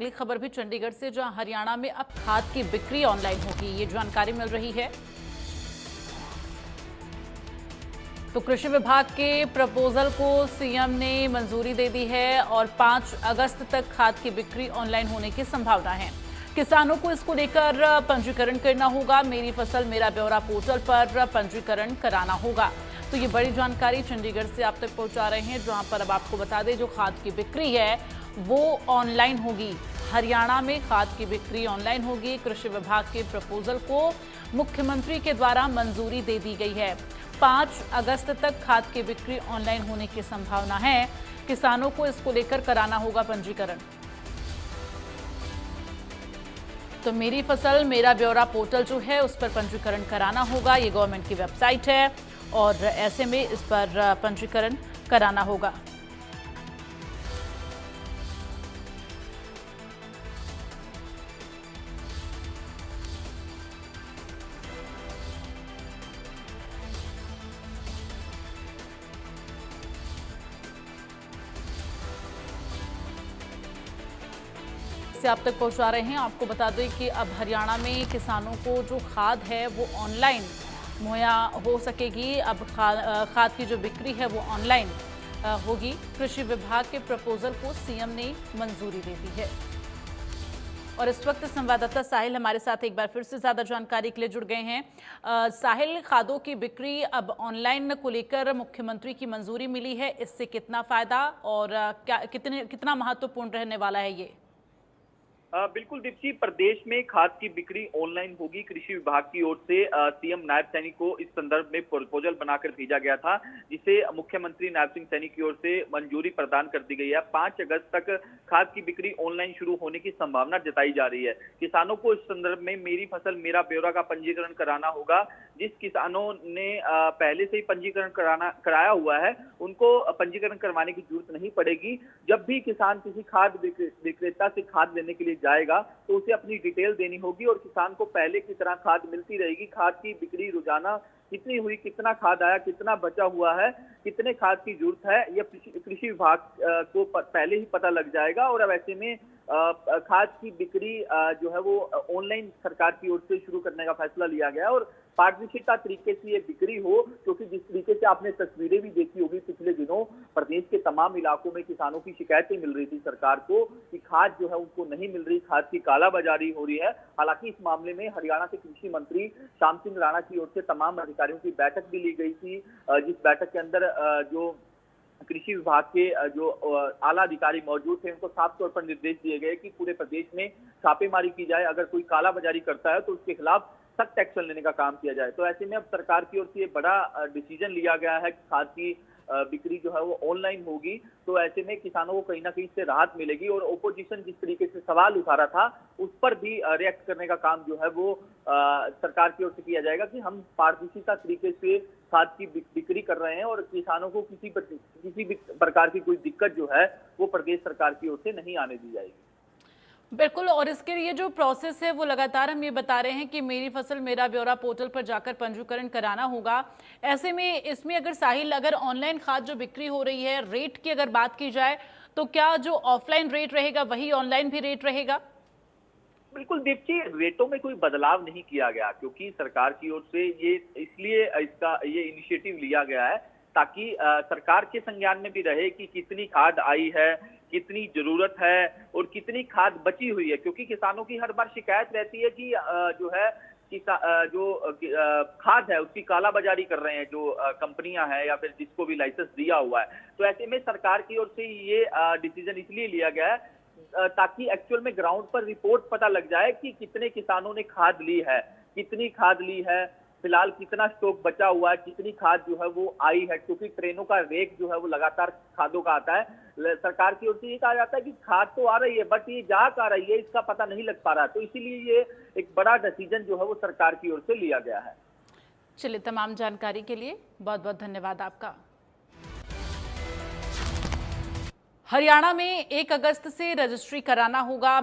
अगली खबर भी चंडीगढ़ से, जहां हरियाणा में अब खाद की बिक्री ऑनलाइन होगी, ये जानकारी मिल रही है। तो कृषि विभाग के प्रपोजल को सीएम ने मंजूरी दे दी है और 5 अगस्त तक खाद की बिक्री ऑनलाइन होने की संभावना है। किसानों को इसको लेकर पंजीकरण करना होगा। मेरी फसल मेरा ब्यौरा पोर्टल पर पंजीकरण कराना होगा। तो ये बड़ी जानकारी चंडीगढ़ से आप तक पहुंचा रहे हैं, जहां पर अब आपको बता दें जो खाद की बिक्री है वो ऑनलाइन होगी। हरियाणा में खाद की बिक्री ऑनलाइन होगी। कृषि विभाग के प्रपोजल को मुख्यमंत्री के द्वारा मंजूरी दे दी गई है। 5 अगस्त तक खाद की बिक्री ऑनलाइन होने की संभावना है। किसानों को इसको लेकर कराना होगा पंजीकरण। तो मेरी फसल मेरा ब्यौरा पोर्टल जो है उस पर पंजीकरण कराना होगा। ये गवर्नमेंट की वेबसाइट है और ऐसे में इस पर पंजीकरण कराना होगा। से आप तक पहुंचा रहे हैं। आपको बता दें कि अब हरियाणा में किसानों को जो खाद है वो ऑनलाइन मुहैया हो सकेगी। अब खाद की जो बिक्री है वो ऑनलाइन होगी। कृषि विभाग के प्रपोजल को सीएम ने मंजूरी दे दी है। और इस वक्त संवाददाता साहिल हमारे साथ एक बार फिर से ज्यादा जानकारी के लिए जुड़ गए हैं। साहिल, खादों की बिक्री अब ऑनलाइन को लेकर मुख्यमंत्री की मंजूरी मिली है, इससे कितना फायदा और कितना महत्वपूर्ण रहने वाला है ये? बिल्कुल दीप्ति, प्रदेश में खाद की बिक्री ऑनलाइन होगी। कृषि विभाग की ओर से सीएम नायब सैनी को इस संदर्भ में प्रपोजल बनाकर भेजा गया था, जिसे मुख्यमंत्री नायब सिंह सैनी की ओर से मंजूरी प्रदान कर दी गई है। 5 अगस्त तक खाद की बिक्री ऑनलाइन शुरू होने की संभावना जताई जा रही है। किसानों को इस संदर्भ में मेरी फसल मेरा ब्यौरा का पंजीकरण कराना होगा। जिस किसानों ने पहले से ही पंजीकरण कराया हुआ है उनको पंजीकरण करवाने की जरूरत नहीं पड़ेगी। जब भी किसान किसी खाद विक्रेता से खाद लेने के लिए जाएगा तो उसे अपनी डिटेल देनी होगी और किसान को पहले की तरह खाद मिलती रहेगी। खाद की बिक्री रोजाना कितनी हुई, कितना खाद आया, कितना बचा हुआ है, कितने खाद की जरूरत है, यह कृषि विभाग को पहले ही पता लग जाएगा। और अब ऐसे में खाद की बिक्री जो है वो ऑनलाइन सरकार की ओर से शुरू करने का फैसला लिया गया है और पारदर्शिता तरीके से ये बिक्री हो, क्योंकि जिस तरीके से आपने तस्वीरें भी देखी होगी पिछले दिनों प्रदेश के तमाम इलाकों में किसानों की शिकायतें मिल रही थी सरकार को कि खाद जो है उनको नहीं मिल रही, खाद की कालाबाजारी हो रही है। हालांकि इस मामले में हरियाणा के कृषि मंत्री श्याम सिंह राणा की ओर से तमाम अधिकारियों की बैठक भी ली गई थी, जिस बैठक के अंदर जो कृषि विभाग के जो आला अधिकारी मौजूद थे उनको साफ तौर पर निर्देश दिए गए कि पूरे प्रदेश में छापेमारी की जाए। अगर कोई कालाबाजारी करता है तो उसके खिलाफ सख्त एक्शन लेने का काम किया जाए। तो ऐसे में अब सरकार की ओर से बड़ा डिसीजन लिया गया है कि खाद की बिक्री जो है वो ऑनलाइन होगी। तो ऐसे में किसानों को कहीं ना कहीं से राहत मिलेगी और ओपोजिशन जिस तरीके से सवाल उठा रहा था उस पर भी रिएक्ट करने का काम जो है वो सरकार की ओर से किया जाएगा कि हम पारदर्शिता तरीके से खाद की बिक्री कर रहे हैं और किसानों को किसी भी प्रकार की कोई दिक्कत जो है वो प्रदेश सरकार की ओर से नहीं आने दी जाएगी। बिल्कुल, और इसके लिए जो प्रोसेस है वो लगातार हम ये बता रहे हैं कि मेरी फसल मेरा ब्यौरा पोर्टल पर जाकर पंजीकरण कराना होगा। ऐसे में इसमें अगर साहिल, अगर ऑनलाइन खाद जो बिक्री हो रही है, रेट की अगर बात की जाए तो क्या जो ऑफलाइन रेट रहेगा वही ऑनलाइन भी रेट रहेगा? बिल्कुल दीप्ति, रेटों में कोई बदलाव नहीं किया गया, क्योंकि सरकार की ओर से ये इसलिए इसका ये इनिशिएटिव लिया गया है ताकि सरकार के संज्ञान में भी रहे कि कितनी खाद आई है, कितनी जरूरत है और कितनी खाद बची हुई है। क्योंकि किसानों की हर बार शिकायत रहती है कि जो है खाद है उसकी कालाबाजारी कर रहे हैं जो कंपनियां हैं या फिर जिसको भी लाइसेंस दिया हुआ है। तो ऐसे में सरकार की ओर से ये डिसीजन इसलिए लिया गया है ताकि एक्चुअल में ग्राउंड पर रिपोर्ट पता लग जाए कि कितने किसानों ने खाद ली है, कितनी खाद ली है, फिलहाल कितना स्टॉक बचा हुआ है, कितनी खाद जो है वो आई है। क्योंकि ट्रेनों का रेक जो है वो लगातार खादों का आता है। सरकार की ओर से ये कहा जाता है कि खाद तो आ रही है बट ये जा आ रही है इसका पता नहीं लग पा रहा। तो इसीलिए ये एक बड़ा डिसीजन जो है वो सरकार की ओर से लिया गया है। चलिए, तमाम जानकारी के लिए बहुत बहुत धन्यवाद आपका। हरियाणा में 1 अगस्त से रजिस्ट्री कराना होगा।